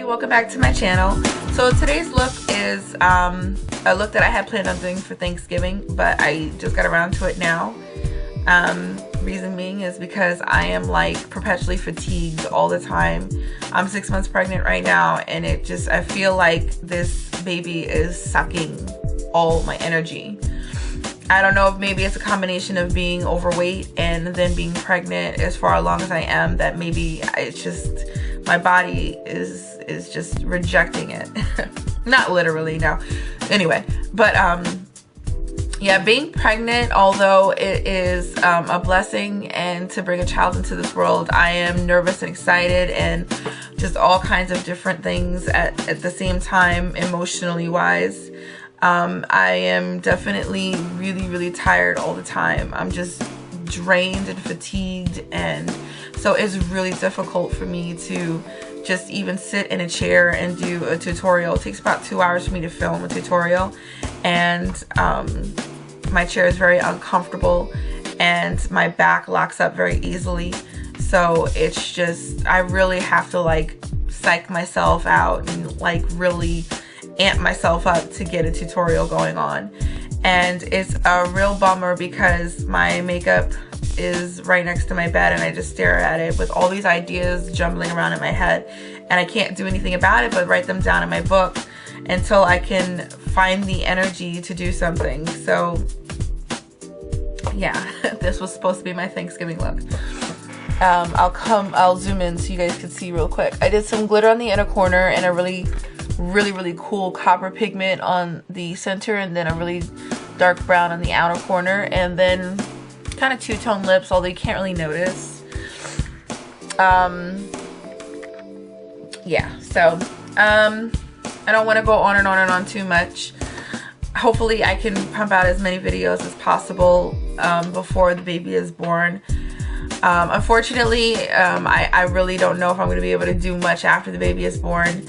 welcome back to my channel. So today's look is a look that I had planned on doing for Thanksgiving, but I just got around to it now. Reason being is because I am like perpetually fatigued all the time. I'm 6 months pregnant right now, and I feel like this baby is sucking all my energy. I don't know if maybe it's a combination of being overweight and then being pregnant as far along as I am, that maybe it's just my body is just rejecting it. Not literally, no. Anyway, but yeah, being pregnant, although it is a blessing and to bring a child into this world, I am nervous and excited and just all kinds of different things at the same time, emotionally wise. I am definitely really tired all the time. I'm just drained and fatigued, and so it's really difficult for me to just even sit in a chair and do a tutorial. It takes about 2 hours for me to film a tutorial, and my chair is very uncomfortable and my back locks up very easily. So it's just, I really have to like psych myself out and like really amp myself up to get a tutorial going on. And it's a real bummer because my makeup is right next to my bed and I just stare at it with all these ideas jumbling around in my head, and I can't do anything about it but write them down in my book until I can find the energy to do something. So yeah, this was supposed to be my Thanksgiving look. I'll zoom in so you guys can see real quick. I did some glitter on the inner corner and a really cool copper pigment on the center, and then a really dark brown on the outer corner, and then kind of two-tone lips, although you can't really notice. Yeah, so I don't want to go on and on too much. Hopefully I can pump out as many videos as possible before the baby is born. Unfortunately, I really don't know if I'm going to be able to do much after the baby is born.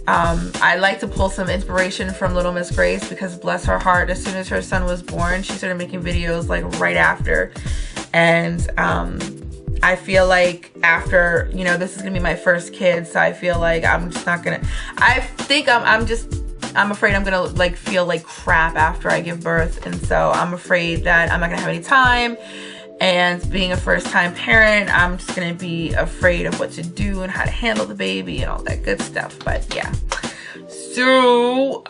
I like to pull some inspiration from Little Miss Grace, because bless her heart, as soon as her son was born, she started making videos like right after. And I feel like after, you know, this is gonna be my first kid, so I feel like I'm just not gonna, I'm afraid I'm gonna like feel like crap after I give birth, and so I'm afraid that I'm not gonna have any time. And being a first-time parent, I'm just gonna be afraid of what to do and how to handle the baby and all that good stuff. But yeah, so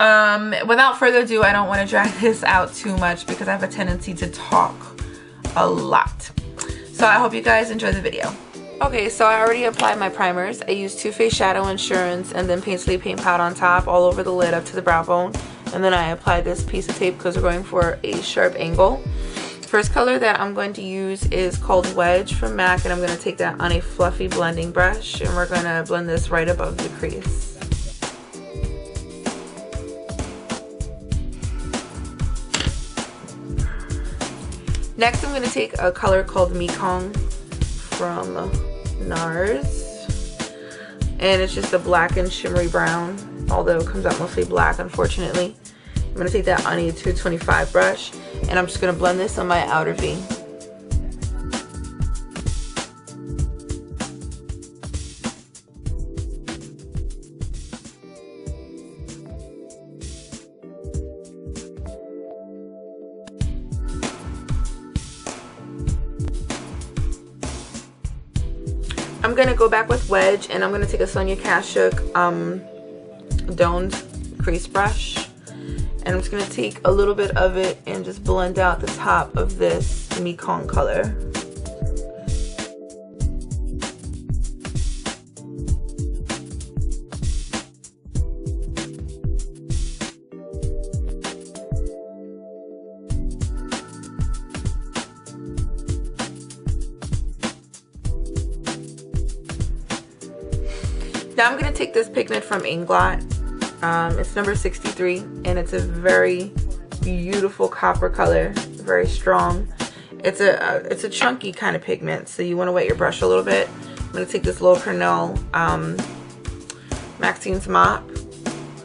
without further ado, I don't want to drag this out too much because I have a tendency to talk a lot. So I hope you guys enjoy the video. Okay, so I already applied my primers. I used Too Faced Shadow Insurance and then Painterly Paint Pot on top, all over the lid up to the brow bone. And then I applied this piece of tape because we're going for a sharp angle. First color that I'm going to use is called Wedge from M.A.C, and I'm going to take that on a fluffy blending brush, and we're going to blend this right above the crease. Next, I'm going to take a color called M.A.C from NARS, and it's just a black and shimmery brown, although it comes out mostly black, unfortunately. I'm going to take that on a 225 brush, and I'm just going to blend this on my outer V. I'm going to go back with Wedge, and I'm going to take a Sonia Kashuk domed crease brush. And I'm just going to take a little bit of it and just blend out the top of this M.A.C color. Now I'm going to take this pigment from Inglot. It's number 63, and it's a very beautiful copper color, very strong. It's a chunky kind of pigment, so you want to wet your brush a little bit. I'm going to take this Low Pernell Maxine's Mop.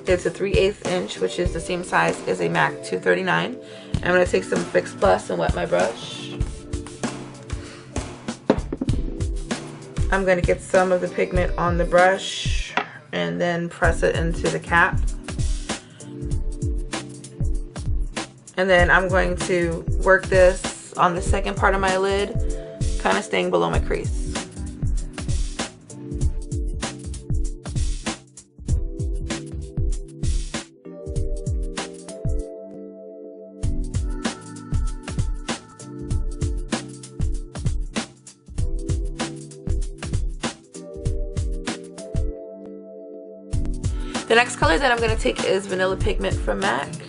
It's a 3/8 inch, which is the same size as a M.A.C 239. I'm going to take some Fix Plus and wet my brush. I'm going to get some of the pigment on the brush and then press it into the cap. And then I'm going to work this on the second part of my lid, kind of staying below my crease. The next color that I'm going to take is Vanilla Pigment from M.A.C.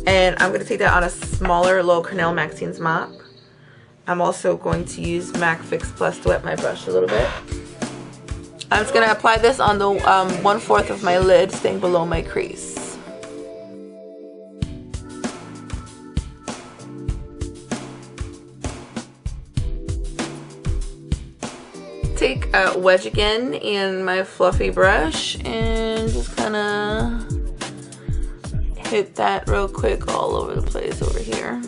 And I'm going to take that on a smaller L'Oreal Cornell Maxine's mop. I'm also going to use M.A.C Fix Plus to wet my brush a little bit. I'm just going to apply this on the 1/4 of my lid, staying below my crease. Take a wedge again in my fluffy brush and just kind of hit that real quick all over the place over here.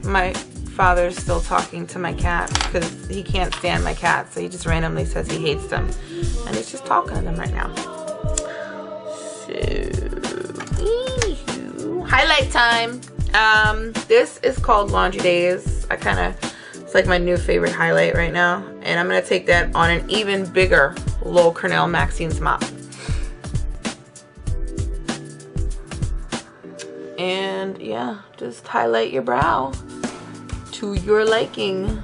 My father's still talking to my cat because he can't stand my cat, so he just randomly says he hates them, and he's just talking to them right now. So, highlight time. This is called Laundry Days. It's like my new favorite highlight right now, and I'm gonna take that on an even bigger L'Oreal Cornell Maxine's mop. And yeah, just highlight your brow to your liking.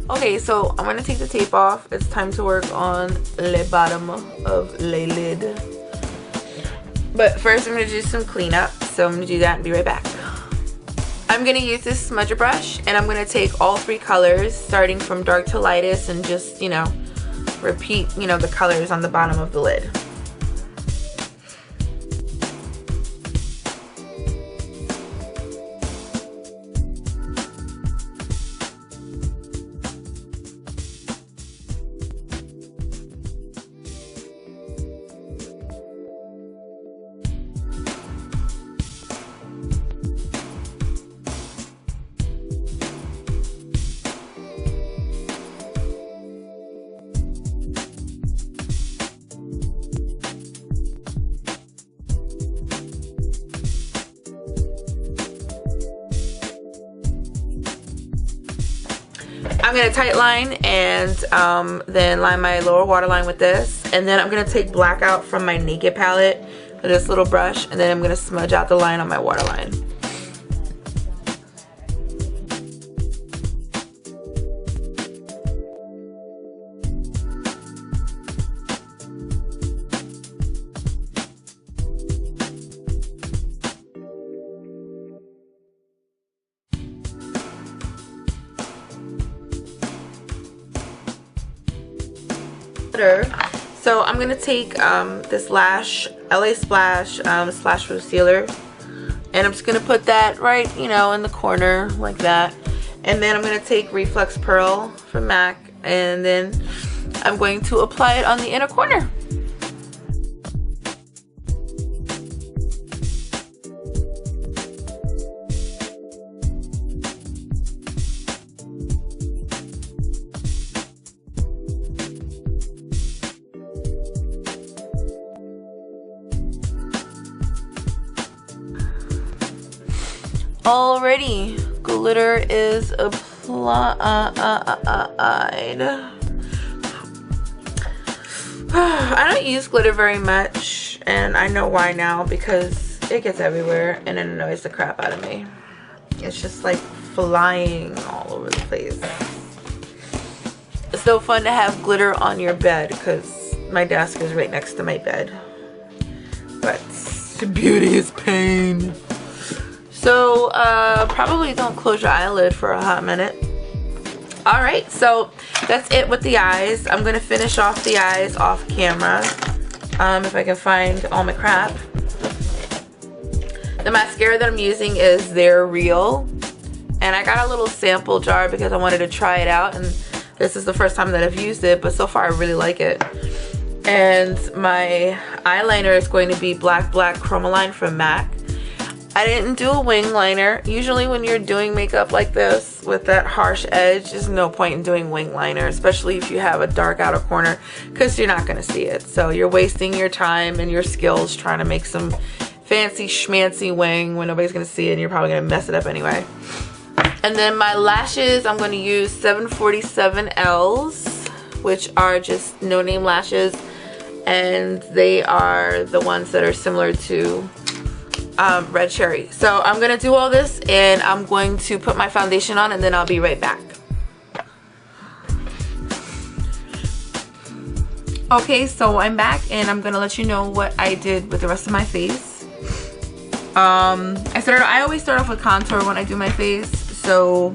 Okay, so I'm going to take the tape off. It's time to work on the bottom of the lid. But first I'm going to do some cleanup, so I'm going to do that and be right back. I'm going to use this smudger brush, and I'm going to take all 3 colors, starting from dark to lightest, and just, you know, repeat, you know, the colors on the bottom of the lid. I'm going to tight line and then line my lower waterline with this. And then I'm going to take black out from my Naked palette with this little brush. And then I'm going to smudge out the line on my waterline. So I'm gonna take this Lash LA Splash Splash Proof Sealer, and I'm just gonna put that right, you know, in the corner like that. And then I'm gonna take Reflex Pearl from M.A.C, and then I'm going to apply it on the inner corner. Already, glitter is applied. I don't use glitter very much, and I know why now, because it gets everywhere and it annoys the crap out of me. It's just like flying all over the place. It's so fun to have glitter on your bed because my desk is right next to my bed. But the beauty is pain. So probably don't close your eyelid for a hot minute. Alright, so that's it with the eyes. I'm going to finish off the eyes off camera, if I can find all my crap. The mascara that I'm using is They're Real, And I got a little sample jar because I wanted to try it out, and this is the first time that I've used it, but so far I really like it. And my eyeliner is going to be Black Chromaline from M.A.C. I didn't do a wing liner. Usually when you're doing makeup like this with that harsh edge, there's no point in doing wing liner, especially if you have a dark outer corner, because you're not going to see it. So you're wasting your time and your skills trying to make some fancy schmancy wing when nobody's going to see it and you're probably going to mess it up anyway. And then my lashes, I'm going to use 747Ls, which are just no-name lashes, and they are the ones that are similar to Red Cherry. So I'm gonna do all this and I'm going to put my foundation on, and then I'll be right back. Okay, so I'm back and I'm gonna let you know what I did with the rest of my face. I always start off with contour when I do my face. So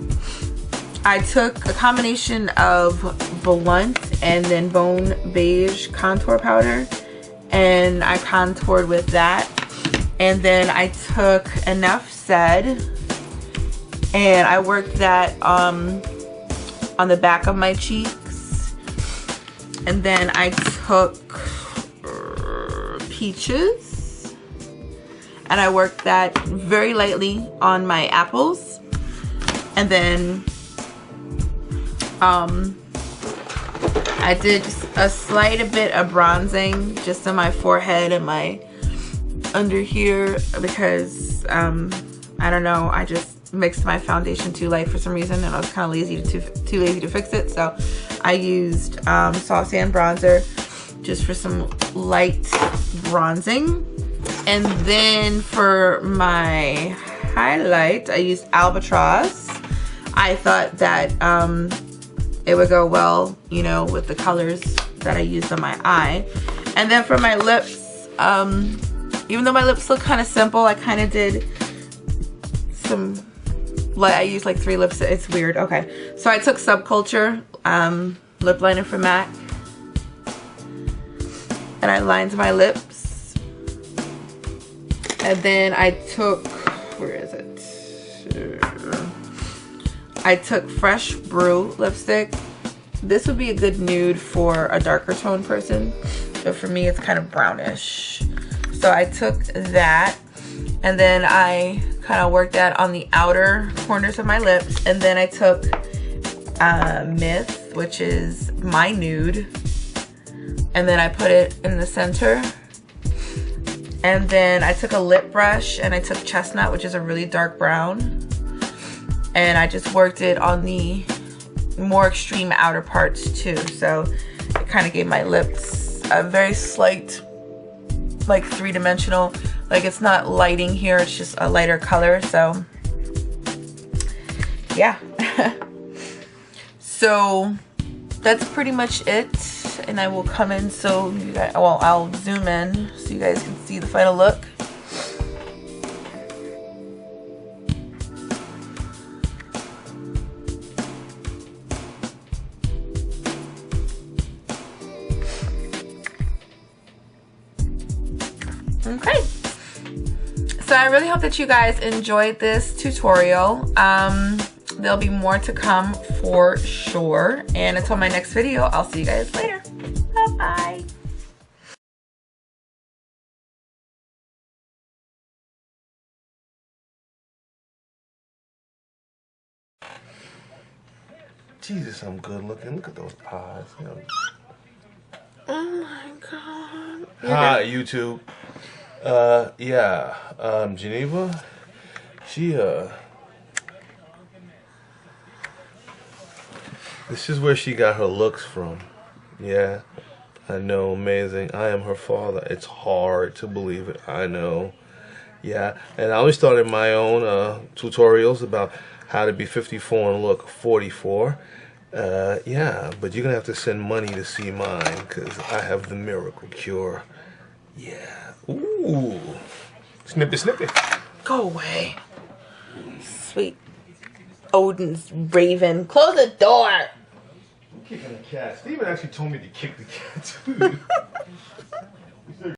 I took a combination of Blunt and then Bone Beige contour powder, and I contoured with that. And then I took Enough Said and I worked that on the back of my cheeks. And then I took Peaches and I worked that very lightly on my apples. And then I did just a slight bit of bronzing just on my forehead and my under here, because I don't know, I just mixed my foundation too light for some reason and I was kind of too lazy to fix it. So I used Soft Sand bronzer just for some light bronzing. And then for my highlight I used Albatross. I thought that it would go well, you know, with the colors that I used on my eye. And then for my lips, even though my lips look kind of simple, I kind of did some, like, I used like 3 lips. It's weird. Okay, so I took Subculture lip liner from M.A.C. and I lined my lips. And then I took, where is it? I took Fresh Brew lipstick. This would be a good nude for a darker tone person, but for me it's kind of brownish. So I took that, and then I kind of worked that on the outer corners of my lips. And then I took Myth, which is my nude, and then I put it in the center. And then I took a lip brush and I took Chestnut, which is a really dark brown, and I just worked it on the more extreme outer parts too. So it kind of gave my lips a very slight, like 3-dimensional, like it's not lighting here, it's just a lighter color. So yeah. So that's pretty much it, and I will come in so you guys, well, I'll zoom in so you guys can see the final look. Okay, so I really hope that you guys enjoyed this tutorial. There'll be more to come for sure, and until my next video, I'll see you guys later. Bye-bye. Jesus, I'm good looking. Look at those pies. Oh my God. Hi, YouTube. Yeah, Geneva, she, this is where she got her looks from. Yeah, I know, amazing. I am her father. It's hard to believe it, I know. Yeah, and I only started my own tutorials about how to be 54 and look 44. Yeah, but you're gonna have to send money to see mine, because I have the miracle cure. Yeah. Ooh. Snippy, snippy. Go away. Sweet Odin's raven. Close the door. I'm kicking the cat. Steven actually told me to kick the cat too.